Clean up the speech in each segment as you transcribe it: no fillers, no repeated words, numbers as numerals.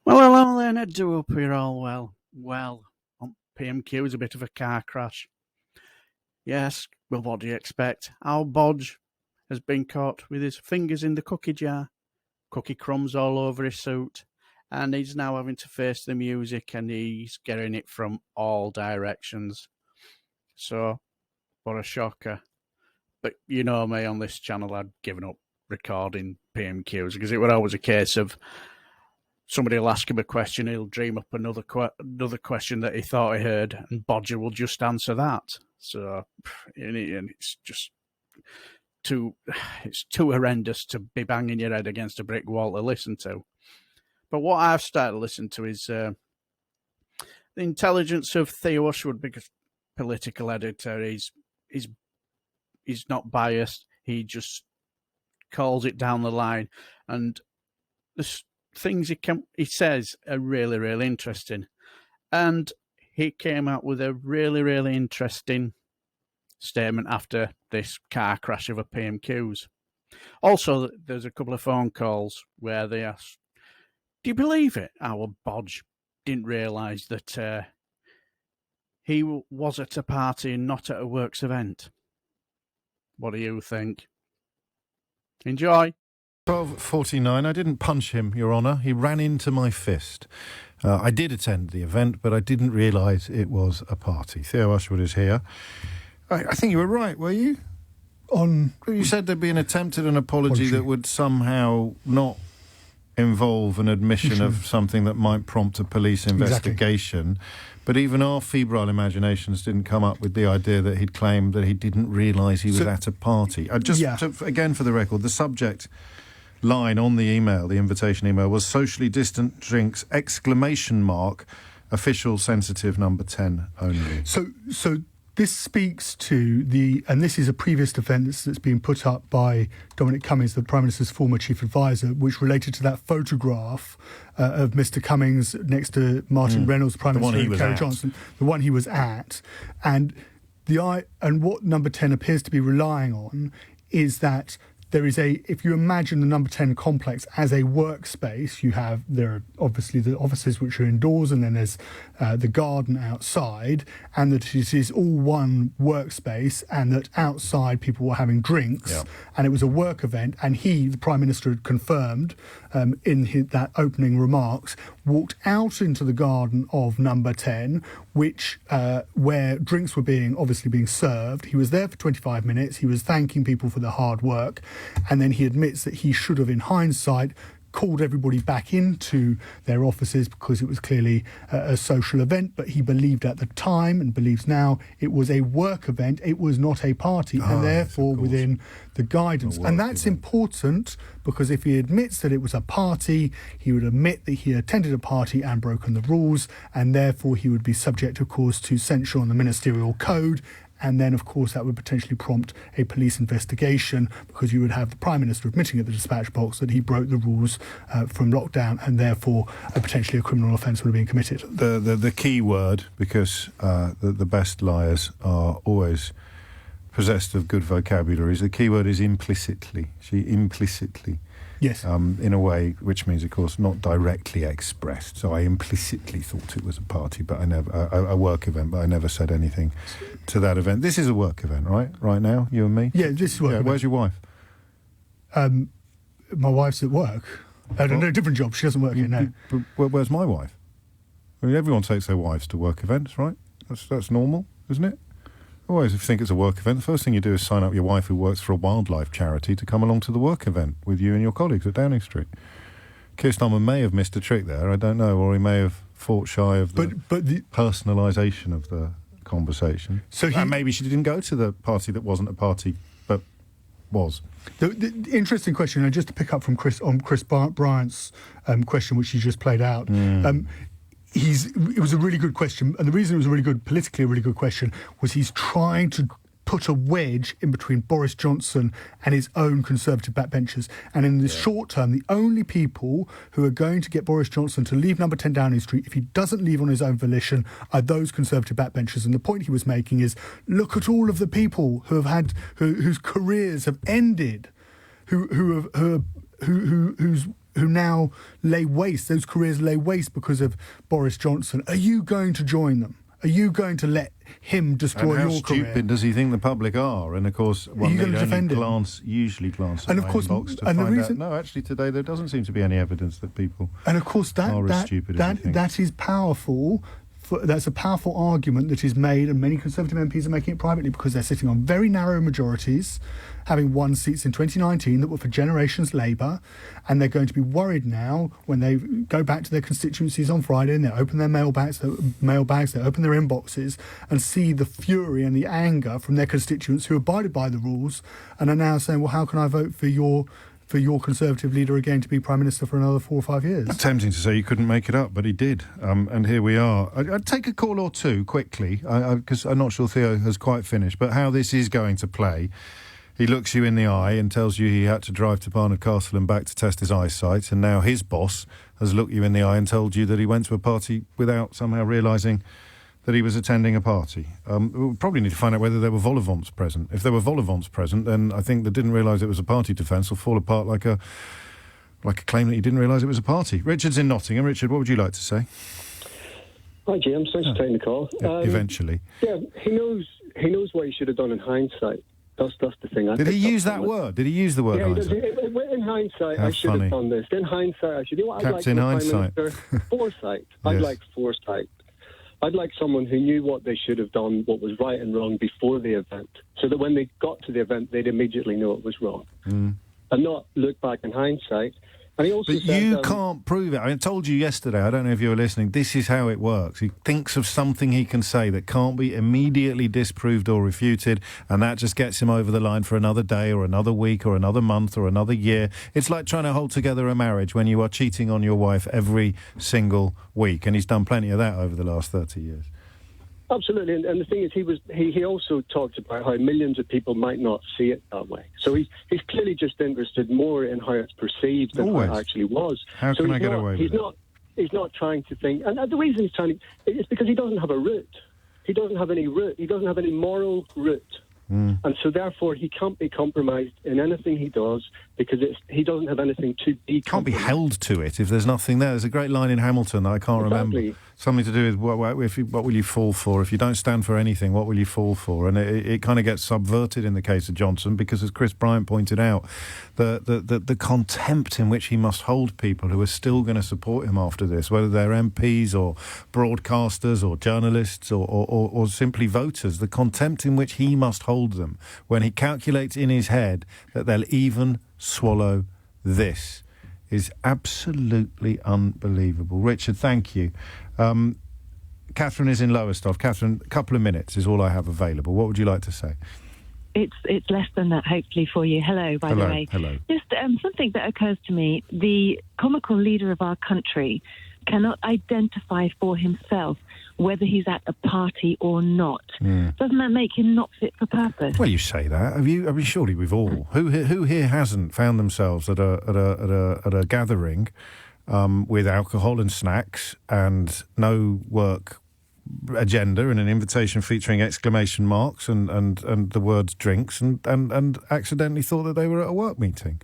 Well, hello then, I do hope you're all well. Well, PMQ was a bit of a car crash. Yes, well, what do you expect? Our Bodge has been caught with his fingers in the cookie jar, cookie crumbs all over his suit, and he's now having to face the music, and he's getting it from all directions. So, what a shocker. But you know me, on this channel, I'd given up recording PMQs because it was always a case of somebody will ask him a question, he'll dream up another question that he thought he heard, and Bodger will just answer that. So, and it's just too horrendous to be banging your head against a brick wall to listen to. But what I've started listening to is the intelligence of Theo Usherwood, because political editor, he's not biased. He just calls it down the line, and the things he says are really, really interesting. And he came out with a really, really interesting statement after this car crash of a PMQs. Also, there's a couple of phone calls where they asked, do you believe it? Our Bodge didn't realise that he was at a party and not at a works event. What do you think? Enjoy. 12:49. I didn't punch him, Your Honour. He ran into my fist. I did attend the event, but I didn't realise it was a party. Theo Usherwood is here. I think you were right, were you? You said there'd be an attempt at an apology that would somehow not involve an admission of something that might prompt a police investigation. Exactly. But even our febrile imaginations didn't come up with the idea that he'd claimed that he didn't realise he was at a party. Again, for the record, the subject line on the email, the invitation email, was socially distant drinks, ! Official sensitive number 10 only. So this speaks to and this is a previous defence that's been put up by Dominic Cummings, the Prime Minister's former chief advisor, which related to that photograph of Mr Cummings next to Martin Reynolds, Prime Minister, and Boris Johnson, the one he was at. And what number 10 appears to be relying on is that there is if you imagine the number 10 complex as a workspace, there are obviously the offices which are indoors, and then there's the garden outside, and that it is all one workspace, and that outside people were having drinks, and it was a work event, and the Prime Minister had confirmed in that opening remarks, walked out into the garden of number 10, where drinks were obviously being served. He was there for 25 minutes. He was thanking people for their hard work. And then he admits that he should have, in hindsight, called everybody back into their offices because it was clearly a social event, but he believed at the time and believes now it was a work event, it was not a party, and therefore within the guidance. And that's important, because if he admits that it was a party, he would admit that he attended a party and broken the rules, and therefore he would be subject, of course, to censure on the ministerial code. And then, of course, that would potentially prompt a police investigation, because you would have the Prime Minister admitting at the dispatch box that he broke the rules from lockdown, and therefore potentially a criminal offence would have been committed. The key word, because the best liars are always possessed of good vocabularies, the key word is implicitly. She implicitly. Yes. In a way, which means, of course, not directly expressed. So I implicitly thought it was a party, but I never a work event, but I never said anything to that event. This is a work event, right? Right now, you and me? Yeah, this is work event. Where's your wife? My wife's at work. No, different job. She doesn't work here now. Where's my wife? I mean, everyone takes their wives to work events, right? That's normal, isn't it? Always, if you think it's a work event, the first thing you do is sign up your wife, who works for a wildlife charity, to come along to the work event with you and your colleagues at Downing Street. Keir Starmer may have missed a trick there, I don't know, or he may have fought shy of the personalisation of the conversation. And maybe she didn't go to the party that wasn't a party, but was. The interesting question, and just to pick up from Chris Bryant's question, which he just played out, it was a really good question, and the reason it was politically a really good question, was he's trying to put a wedge in between Boris Johnson and his own Conservative backbenchers. And in the short term, the only people who are going to get Boris Johnson to leave number 10 Downing Street, if he doesn't leave on his own volition, are those Conservative backbenchers. And the point he was making is, look at all of the people whose careers have ended, whose who now lay waste, those careers lay waste because of Boris Johnson. Are you going to join them? Are you going to let him destroy your career? How stupid does he think the public are? And of course, one need only usually glance at my inbox to find out. No, actually, today there doesn't seem to be any evidence that people and of course are as stupid as you think. That is powerful. That's a powerful argument that is made, and many Conservative MPs are making it privately because they're sitting on very narrow majorities, having won seats in 2019 that were for generations Labour, and they're going to be worried now when they go back to their constituencies on Friday and they open their mailbags, they open their inboxes and see the fury and the anger from their constituents who abided by the rules and are now saying, well, how can I vote for your Conservative leader again to be Prime Minister for another 4 or 5 years? It's tempting to say you couldn't make it up, but he did. And here we are. I'd take a call or two quickly, because I'm not sure Theo has quite finished, but how this is going to play. He looks you in the eye and tells you he had to drive to Barnard Castle and back to test his eyesight, and now his boss has looked you in the eye and told you that he went to a party without somehow realising that he was attending a party. We'll probably need to find out whether there were vol-au-vents present. If there were vol-au-vents present, then I think they didn't realise it was a party defence will fall apart like a claim that he didn't realise it was a party. Richard's in Nottingham. Richard, what would you like to say? Hi, James. Thanks for taking the call. Eventually. Yeah, he knows what he should have done in hindsight. That's the thing. Did he use that word? Did he use the word hindsight? In hindsight, I should have done this. In hindsight, I should. You know what Captain I'd like Hindsight. Prime Minister? Foresight. Yes. I'd like foresight. I'd like someone who knew what they should have done, what was right and wrong before the event, so that when they got to the event, they'd immediately know it was wrong, and not look back in hindsight. And he also but said, you can't prove it. I told you yesterday, I don't know if you were listening, this is how it works. He thinks of something he can say that can't be immediately disproved or refuted, and that just gets him over the line for another day or another week or another month or another year. It's like trying to hold together a marriage when you are cheating on your wife every single week, and he's done plenty of that over the last 30 years. Absolutely, and the thing is, he also talked about how millions of people might not see it that way. So he's clearly just interested more in how it's perceived than how it actually was. How can I get away with it? He's not trying to think, and the reason he's trying to is because he doesn't have a root. He doesn't have any root. He doesn't have any moral root. And so therefore he can't be compromised in anything he does because he doesn't have anything to be can't be held to it if there's nothing there. There's a great line in Hamilton that I can't remember. Something to do with what will you fall for? If you don't stand for anything, what will you fall for? And it kind of gets subverted in the case of Johnson because, as Chris Bryant pointed out, the contempt in which he must hold people who are still going to support him after this, whether they're MPs or broadcasters or journalists or simply voters, the contempt in which he must hold them when he calculates in his head that they'll even swallow this is absolutely unbelievable. Richard, thank you. Catherine is in Lowestoft. Catherine, a couple of minutes is all I have available. What would you like to say? It's less than that, hopefully, for you. Hello, by the way. Hello. Just something that occurs to me. The comical leader of our country cannot identify for himself whether he's at a party or not. Doesn't that make him not fit for purpose? Well, you say that. I mean, surely we've all. Who here hasn't found themselves at a gathering with alcohol and snacks and no work agenda and an invitation featuring exclamation marks and the words drinks and accidentally thought that they were at a work meeting?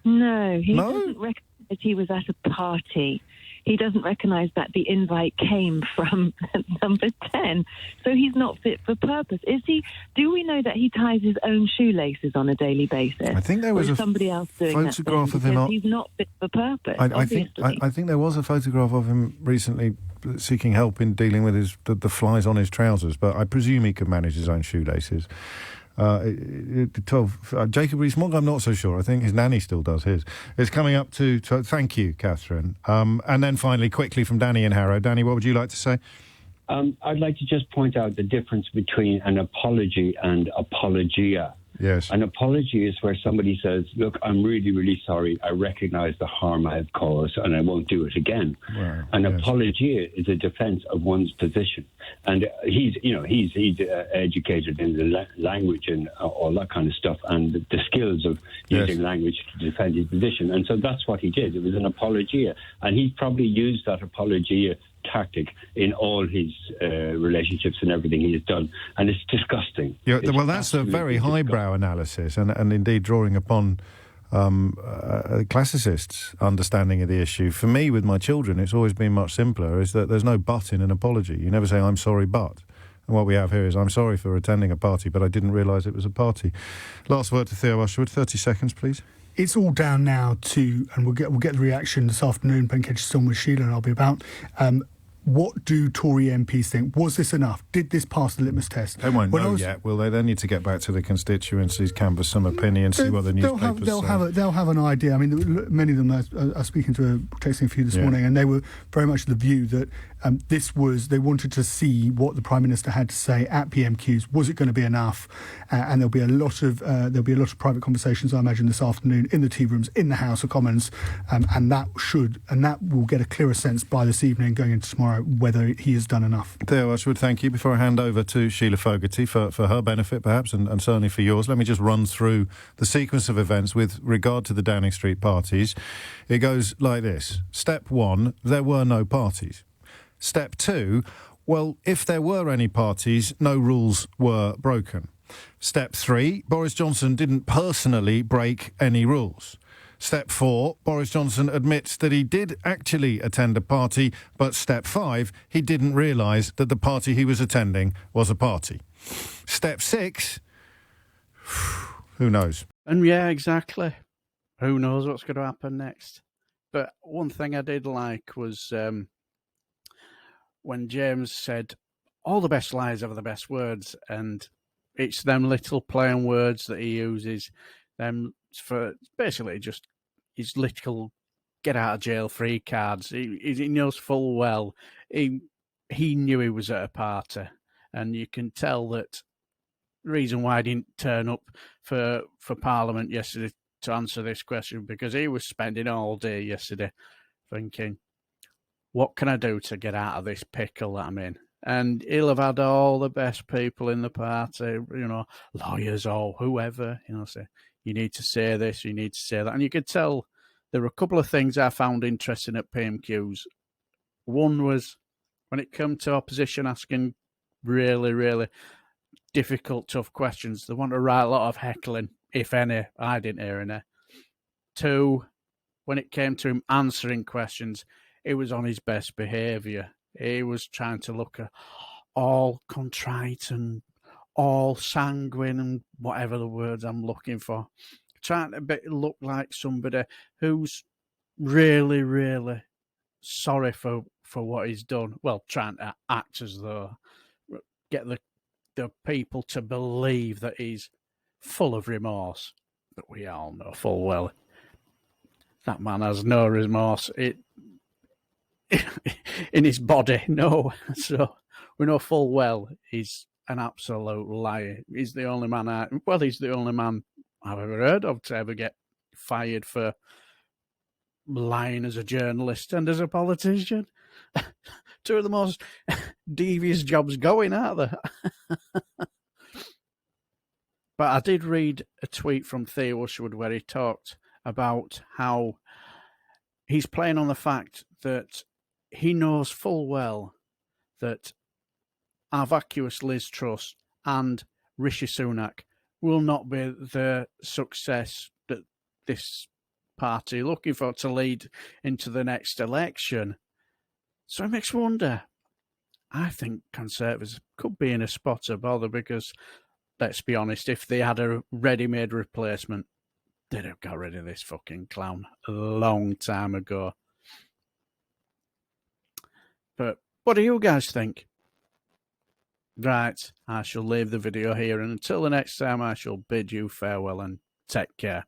No, he doesn't recognise that he was at a party. He doesn't recognise that the invite came from number 10. So he's not fit for purpose. Is he? Do we know that he ties his own shoelaces on a daily basis? I think there was somebody else doing photograph that of him. He's not fit for purpose. I think there was a photograph of him recently seeking help in dealing with the flies on his trousers, but I presume he could manage his own shoelaces. 12. Jacob Rees-Mogg, I'm not so sure. I think his nanny still does his. It's coming up to thank you, Catherine. And then finally, quickly from Danny in Harrow. Danny, what would you like to say? I'd like to just point out the difference between an apology and apologia. Yes. An apology is where somebody says, look, I'm really, really sorry. I recognise the harm I have caused and I won't do it again. Wow, An apologia is a defence of one's position. And he's educated in the language and all that kind of stuff and the skills of using language to defend his position. And so that's what he did. It was an apologia. And he probably used that apologia tactic in all his relationships and everything he has done, and it's disgusting. Well, that's a very highbrow analysis, and indeed drawing upon classicists' understanding of the issue. For me, with my children, it's always been much simpler, is that there's no but in an apology. You never say, I'm sorry, but. And what we have here is, I'm sorry for attending a party, but I didn't realise it was a party. Last word to Theo Usherwood, 30 seconds, please. It's all down now to, and we'll get the reaction this afternoon. Ben Kedge is still with Sheila and I'll be about. What do Tory MPs think? Was this enough? Did this pass the litmus test? They won't know yet, will they? They need to get back to the constituencies, canvass some opinion, see what the newspapers say. They'll have an idea. I mean, many of them are speaking to texting a few this morning, and they were very much of the view that they wanted to see what the Prime Minister had to say at PMQs. Was it going to be enough? And there'll be a lot of private conversations, I imagine, this afternoon in the tea rooms in the House of Commons, and that will get a clearer sense by this evening going into tomorrow whether he has done enough. Theo Usherwood, thank you. Before I hand over to Sheila Fogarty for her benefit perhaps and certainly for yours, let me just run through the sequence of events with regard to the Downing Street parties. It goes like this. Step 1, there were no parties. Step 2, well, if there were any parties, no rules were broken. Step 3, Boris Johnson didn't personally break any rules. Step 4, Boris Johnson admits that he did actually attend a party, but step 5, he didn't realise that the party he was attending was a party. Step 6, who knows? And yeah, exactly. Who knows what's going to happen next? But one thing I did like was when James said, all the best lies have the best words, and it's them little play on words that he uses, them for basically just his little get out of jail free cards. He knows full well he knew he was at a party, and you can tell that the reason why he didn't turn up for Parliament yesterday to answer this question, because he was spending all day yesterday thinking, what can I do to get out of this pickle that I'm in? And he'll have had all the best people in the party, lawyers or whoever, say, you need to say this, you need to say that. And you could tell there were a couple of things I found interesting at PMQs. One was when it came to opposition asking really, really difficult, tough questions, they want to write a lot of heckling, if any. I didn't hear any. 2, when it came to him answering questions, it was on his best behaviour. He was trying to look all contrite and all sanguine and whatever the words I'm looking for. Trying to look like somebody who's really, really sorry for what he's done. Well, trying to act as though, get the people to believe that he's full of remorse. But we all know full well that man has no remorse in his body, no. So we know full well he's an absolute liar. He's the only man I've ever heard of to ever get fired for lying as a journalist and as a politician. 2 of the most devious jobs going, aren't they? But I did read a tweet from Theo Usherwood where he talked about how he's playing on the fact that he knows full well that our vacuous Liz Truss and Rishi Sunak will not be the success that this party are looking for to lead into the next election. So it makes me wonder. I think Conservatives could be in a spot of bother because, let's be honest, if they had a ready-made replacement, they'd have got rid of this fucking clown a long time ago. But what do you guys think? Right, I shall leave the video here, and until the next time, I shall bid you farewell and take care.